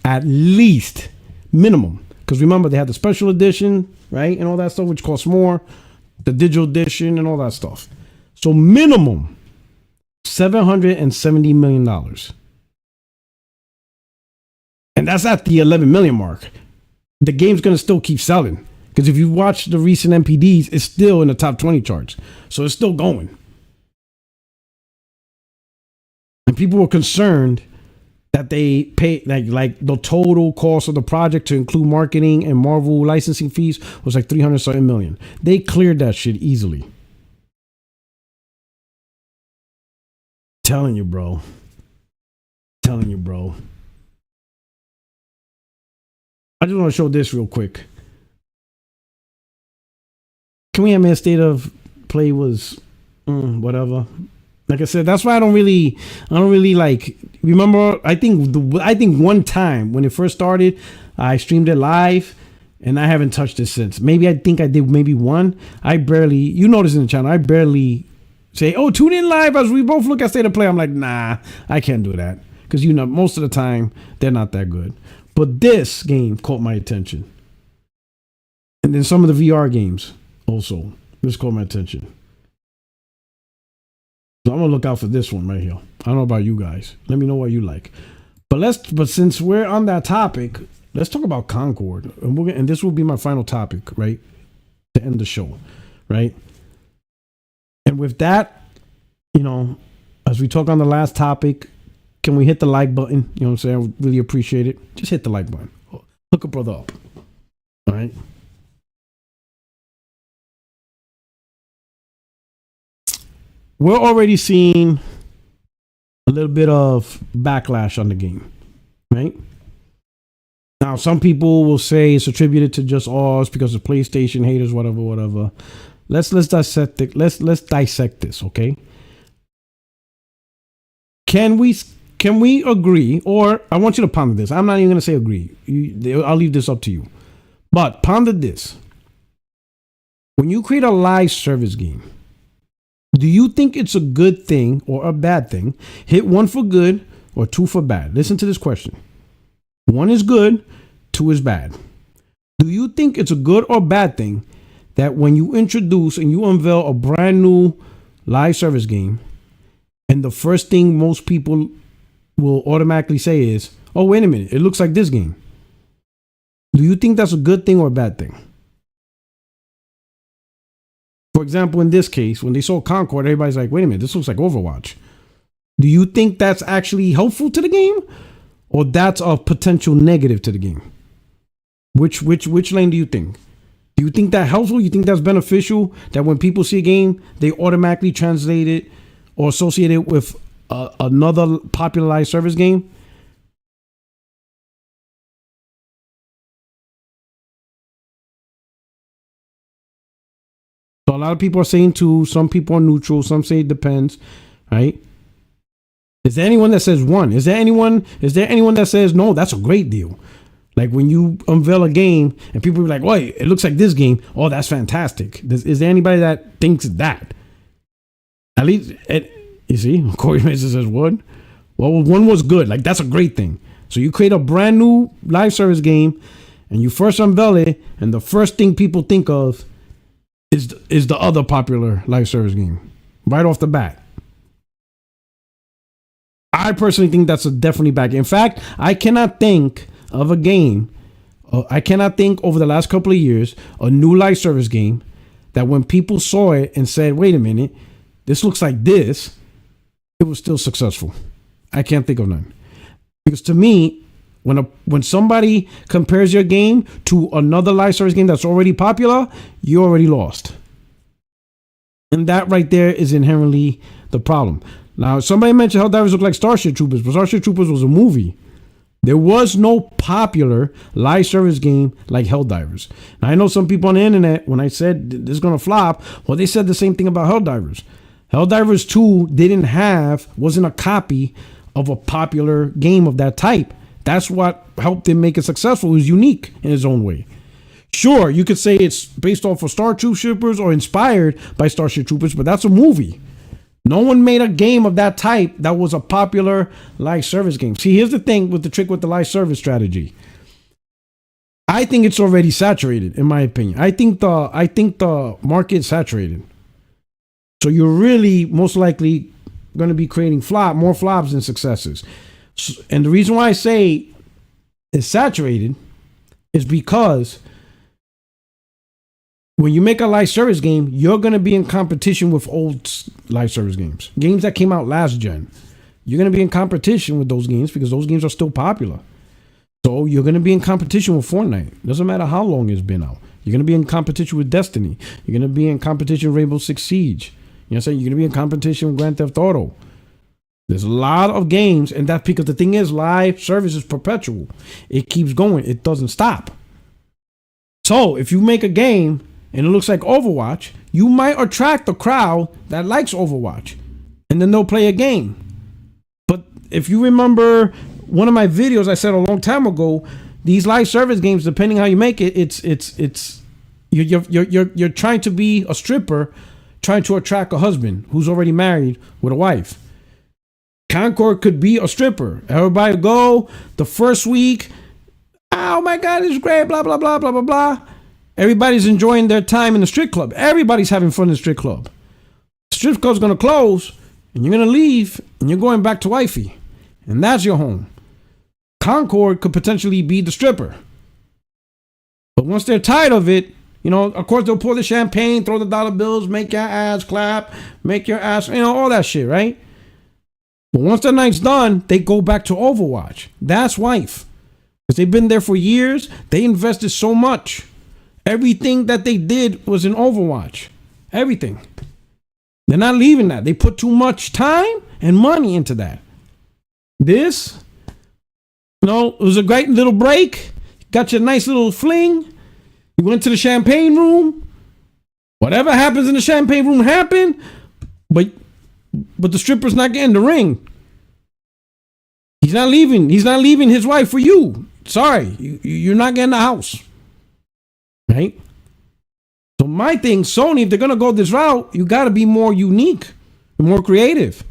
At least. Minimum. Because remember, they had the special edition, right? And all that stuff, which costs more. The digital edition and all that stuff. So minimum, $770 million. And that's at the 11 million mark. The game's going to still keep selling. Because if you watch the recent MPDs, it's still in the top 20 charts. So it's still going. And people were concerned that they pay like the total cost of the project to include marketing and Marvel licensing fees was like $300 million. They cleared that shit easily. Telling you, bro. I just want to show this real quick. Can we admit state of play was whatever? Like I said, that's why I don't really like. Remember, I think one time when it first started, I streamed it live, and I haven't touched it since. Maybe I think I did maybe one. I barely. You notice in the channel, I barely say, "Oh, tune in live" as we both look at state of play. I'm like, nah, I can't do that because most of the time they're not that good. But this game caught my attention, and then some of the VR games also. This caught my attention. So I'm gonna look out for this one right here. I don't know about you guys. Let me know what you like. But since we're on that topic, let's talk about Concord. And this will be my final topic, right? To end the show, right? And with that, as we talk on the last topic, can we hit the like button? You know what I'm saying? I would really appreciate it. Just hit the like button. Hook a brother up. All right. We're already seeing a little bit of backlash on the game, right? Now, some people will say it's attributed to just us because of PlayStation haters, whatever. Let's dissect it. Let's dissect this, okay? Can we agree? Or I want you to ponder this. I'm not even gonna say agree. I'll leave this up to you. But ponder this: when you create a live service game, do you think it's a good thing or a bad thing? Hit 1 for good or 2 for bad. Listen to this question. 1 is good, 2 is bad. Do you think it's a good or bad thing that when you introduce and you unveil a brand new live service game, and the first thing most people will automatically say is, oh, wait a minute, it looks like this game? Do you think that's a good thing or a bad thing? For example, in this case, when they saw Concord, everybody's like, wait a minute, this looks like Overwatch. Do you think that's actually helpful to the game? Or that's a potential negative to the game? Which lane do you think? Do you think that helpful? You think that's beneficial? That when people see a game, they automatically translate it or associate it with another popular live service game? So a lot of people are saying 2. Some people are neutral. Some say it depends, right? Is there anyone that says 1? Is there anyone that says no? That's a great deal. Like when you unveil a game and people are like, "Wait, it looks like this game. Oh, that's fantastic." Is there anybody that thinks that? At least, you see, Corey Mason says 1. Well, 1 was good. Like that's a great thing. So you create a brand new live service game, and you first unveil it, and the first thing people think of is the other popular live service game right off the bat. I personally think that's a definitely bad. In fact, I cannot think of a game. I cannot think over the last couple of years a new live service game that when people saw it and said, "Wait a minute, this looks like this," it was still successful. I can't think of none. Because to me, when somebody compares your game to another live service game that's already popular, you already lost. And that right there is inherently the problem. Now, somebody mentioned Helldivers look like Starship Troopers, but Starship Troopers was a movie. There was no popular live service game like Helldivers. Now, I know some people on the internet, when I said this is going to flop, well, they said the same thing about Helldivers. Helldivers 2 wasn't a copy of a popular game of that type. That's what helped it make it successful. It was unique in its own way. Sure, you could say it's based off of Starship Troopers or inspired by Starship Troopers, but that's a movie. No one made a game of that type that was a popular live service game. See, here's the thing with the trick with the live service strategy. I think it's already saturated, in my opinion. I think the market's saturated. So you're really most likely going to be creating more flops than successes. And the reason why I say it's saturated is because when you make a live service game, you're going to be in competition with old live service games. Games that came out last gen. You're going to be in competition with those games because those games are still popular. So you're going to be in competition with Fortnite. Doesn't matter how long it's been out. You're going to be in competition with Destiny. You're going to be in competition with Rainbow Six Siege. You know what I'm saying? You're going to be in competition with Grand Theft Auto. There's a lot of games, and that's because the thing is, live service is perpetual. It keeps going. It doesn't stop. So if you make a game and it looks like Overwatch, you might attract the crowd that likes Overwatch, and then they'll play a game. But if you remember one of my videos I said a long time ago, these live service games, depending how you make it, you're trying to be a stripper, trying to attract a husband who's already married with a wife. Concord could be a stripper. Everybody go the first week. Oh my God, it's great. Blah, blah, blah, blah, blah, blah. Everybody's enjoying their time in the strip club. Everybody's having fun in the strip club. Strip club's going to close and you're going to leave and you're going back to wifey. And that's your home. Concord could potentially be the stripper. But once they're tired of it, you know, of course, they'll pour the champagne, throw the dollar bills, make your ass clap, make your ass, you know, all that shit, right? But once the night's done, they go back to Overwatch. That's wife. Because they've been there for years. They invested so much. Everything that they did was in Overwatch. Everything. They're not leaving that. They put too much time and money into that. This, you know, it was a great little break. Got your nice little fling. You went to the champagne room. Whatever happens in the champagne room happened. But the stripper's not getting the ring. He's not leaving. He's not leaving his wife for you. Sorry, you're not getting the house. Right? So my thing, Sony, if they're gonna go this route, you gotta be more unique and more creative.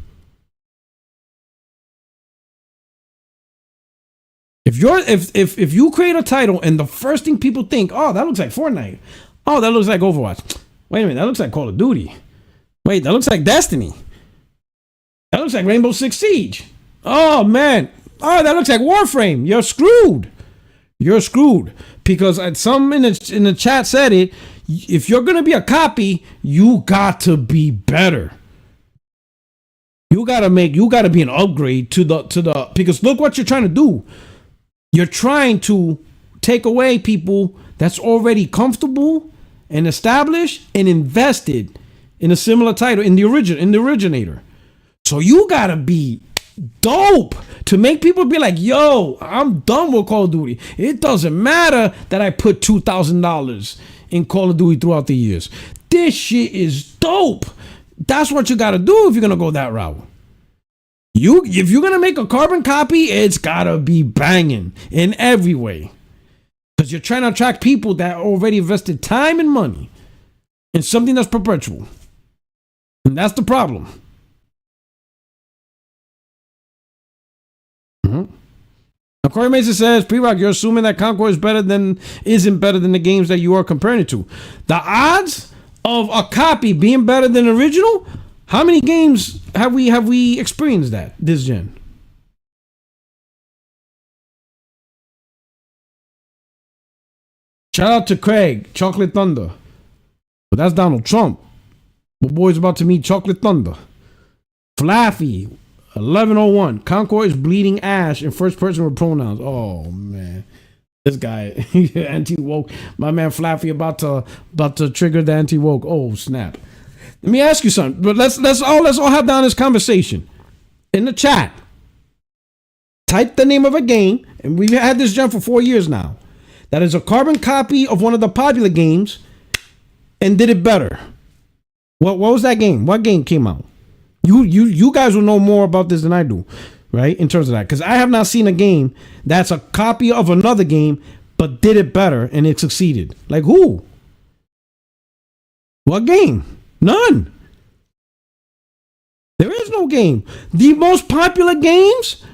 If you create a title and the first thing people think, oh, that looks like Fortnite. Oh, that looks like Overwatch. Wait a minute, that looks like Call of Duty. Wait, that looks like Destiny. That looks like Rainbow Six Siege. Oh, man. Oh, that looks like Warframe. You're screwed. You're screwed. Because some in the chat said it. If you're going to be a copy, you got to be better. You got to be an upgrade to the, because look what you're trying to do. You're trying to take away people that's already comfortable and established and invested in a similar title, in the originator. So you gotta be dope to make people be like, yo, I'm done with Call of Duty. It doesn't matter that I put $2,000 in Call of Duty throughout the years. This shit is dope. That's what you gotta do if you're gonna go that route. If you're gonna make a carbon copy, it's gotta be banging in every way. Because you're trying to attract people that already invested time and money in something that's perpetual. And that's the problem. Now, Corey Mason says, P-Rock, you're assuming that Concord isn't better than the games that you are comparing it to. The odds of a copy being better than the original, how many games have we experienced that this gen? Shout out to Craig, Chocolate Thunder. But that's Donald Trump. My boy's about to meet Chocolate Thunder. Flaffy, 1101. Concord is bleeding ash in first person with pronouns. Oh man, this guy anti-woke. My man Flaffy about to trigger the anti-woke. Oh snap! Let me ask you something. But let's all have down this conversation in the chat. Type the name of a game, and we've had this jump for 4 years now. That is a carbon copy of one of the popular games, and did it better. What was that game? What game came out? You guys will know more about this than I do, right? In terms of that, because I have not seen a game that's a copy of another game but did it better and it succeeded. Like who? What game? None. There is no game. The most popular games,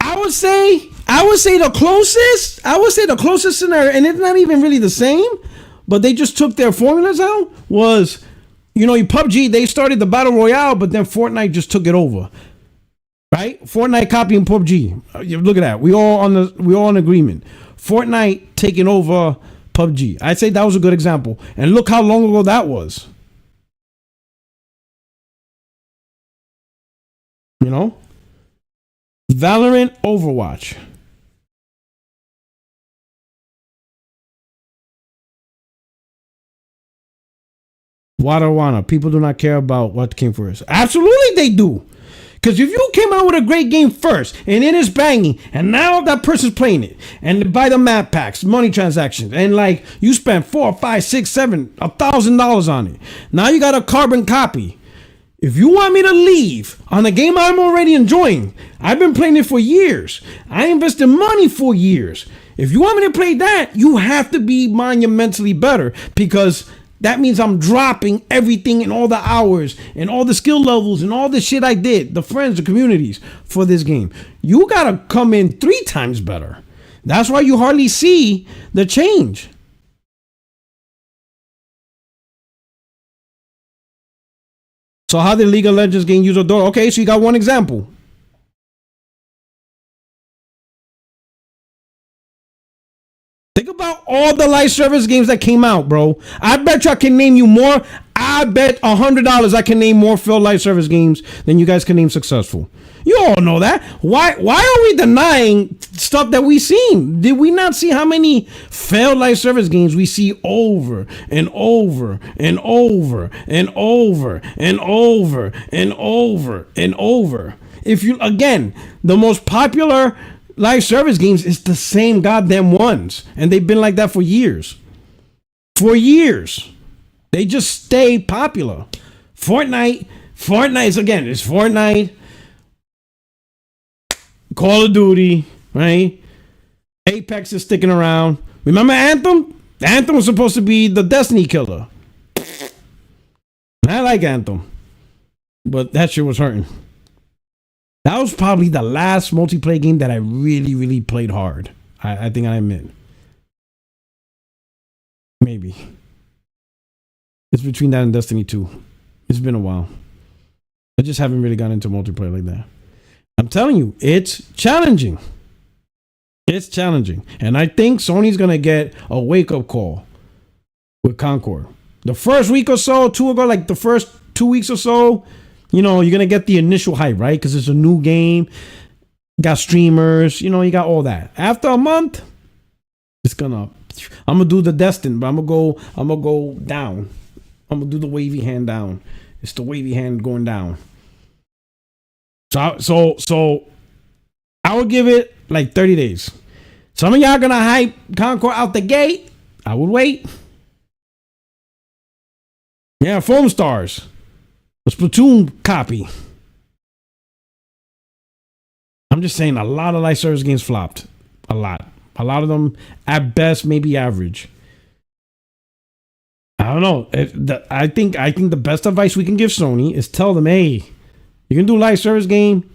I would say the closest scenario, and it's not even really the same, but they just took their formulas out, was, PUBG, they started the Battle Royale, but then Fortnite just took it over. Right? Fortnite copying PUBG. Look at that. We all in agreement. Fortnite taking over PUBG. I'd say that was a good example. And look how long ago that was. Valorant, Overwatch. Wadawana. People do not care about what came first. Absolutely they do. Because if you came out with a great game first and it is banging and now that person's playing it and buy the map packs, money transactions, and like you spent $4, $5, $6, $7, $1,000 on it. Now you got a carbon copy. If you want me to leave on a game I'm already enjoying, I've been playing it for years. I invested money for years. If you want me to play that, you have to be monumentally better, because that means I'm dropping everything and all the hours and all the skill levels and all the shit I did, the friends, the communities for this game. You gotta come in 3 times better. That's why you hardly see the change. So how did League of Legends gain user door? Okay, so you got one example. Think about all the live service games that came out, bro. I bet you I can name you more. I bet $100 I can name more failed live service games than you guys can name successful. You all know that. Why are we denying stuff that we seen? Did we not see how many failed live service games we see over and over and over and over and over and over and over? If you, again, the most popular live service games is the same goddamn ones, and they've been like that for years. For years. They just stayed popular. Fortnite is, again, it's Fortnite, Call of Duty, right? Apex is sticking around. Remember Anthem? Anthem was supposed to be the Destiny killer. I like Anthem, but that shit was hurting. That was probably the last multiplayer game that I really, really played hard. I think I admit. Maybe. It's between that and Destiny 2. It's been a while. I just haven't really gotten into multiplayer like that. I'm telling you, it's challenging. It's challenging. And I think Sony's going to get a wake-up call with Concord. The first week or so, like the first 2 weeks or so, you're going to get the initial hype, right? Because it's a new game. You got streamers, you got all that. After a month, I'm going to do the Destin, but I'm going to go down. I'm going to do the wavy hand down. It's the wavy hand going down. So I would give it like 30 days. Some of y'all going to hype Concord out the gate. I would wait. Yeah, Foam Stars. The Splatoon copy. I'm just saying a lot of live service games flopped. A lot. A lot of them, at best, maybe average. I don't know. I think the best advice we can give Sony is tell them, hey, you can do live service game.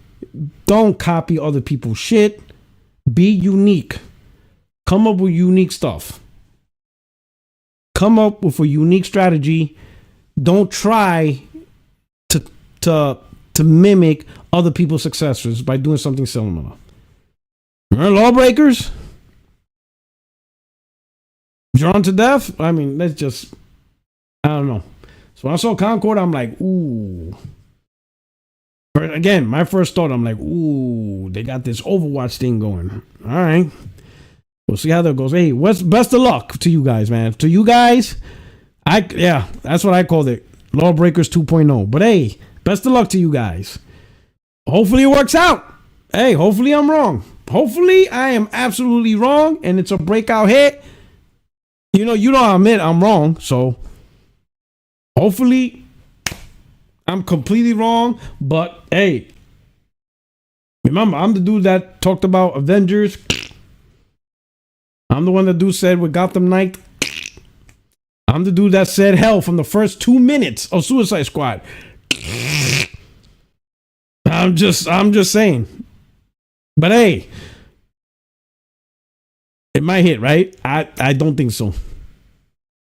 Don't copy other people's shit. Be unique. Come up with unique stuff. Come up with a unique strategy. Don't try to mimic other people's successes by doing something similar. Remember Lawbreakers? Drawn to Death? I mean, let's just, I don't know. So when I saw Concord, I'm like, ooh. Again, my first thought, I'm like, ooh, they got this Overwatch thing going. All right. We'll see how that goes. Hey, best of luck to you guys, man. To you guys, that's what I called it. Lawbreakers 2.0. But hey, best of luck to you guys. Hopefully it works out. Hey, hopefully I'm wrong. Hopefully I am absolutely wrong and it's a breakout hit. You don't admit I'm wrong, so hopefully I'm completely wrong, but hey, remember, I'm the dude that talked about Avengers. I'm the one that dude said with Gotham Knight. I'm the dude that said hell from the first 2 minutes of Suicide Squad. I'm just saying. But hey, it might hit, right? I don't think so.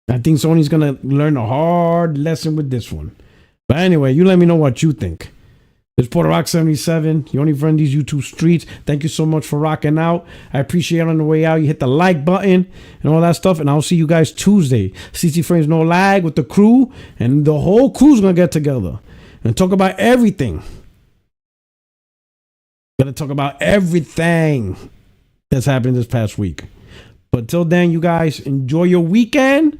I think Sony's gonna learn a hard lesson with this one. But anyway, you let me know what you think. It's Puerto77, your only friend these YouTube streets. Thank you so much for rocking out. I appreciate it on the way out. You hit the like button and all that stuff. And I'll see you guys Tuesday. CC Frames No Lag with the crew. And the whole crew's going to get together and talk about everything. Going to talk about everything that's happened this past week. But till then, you guys enjoy your weekend.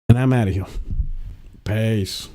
And I'm out of here. Peace.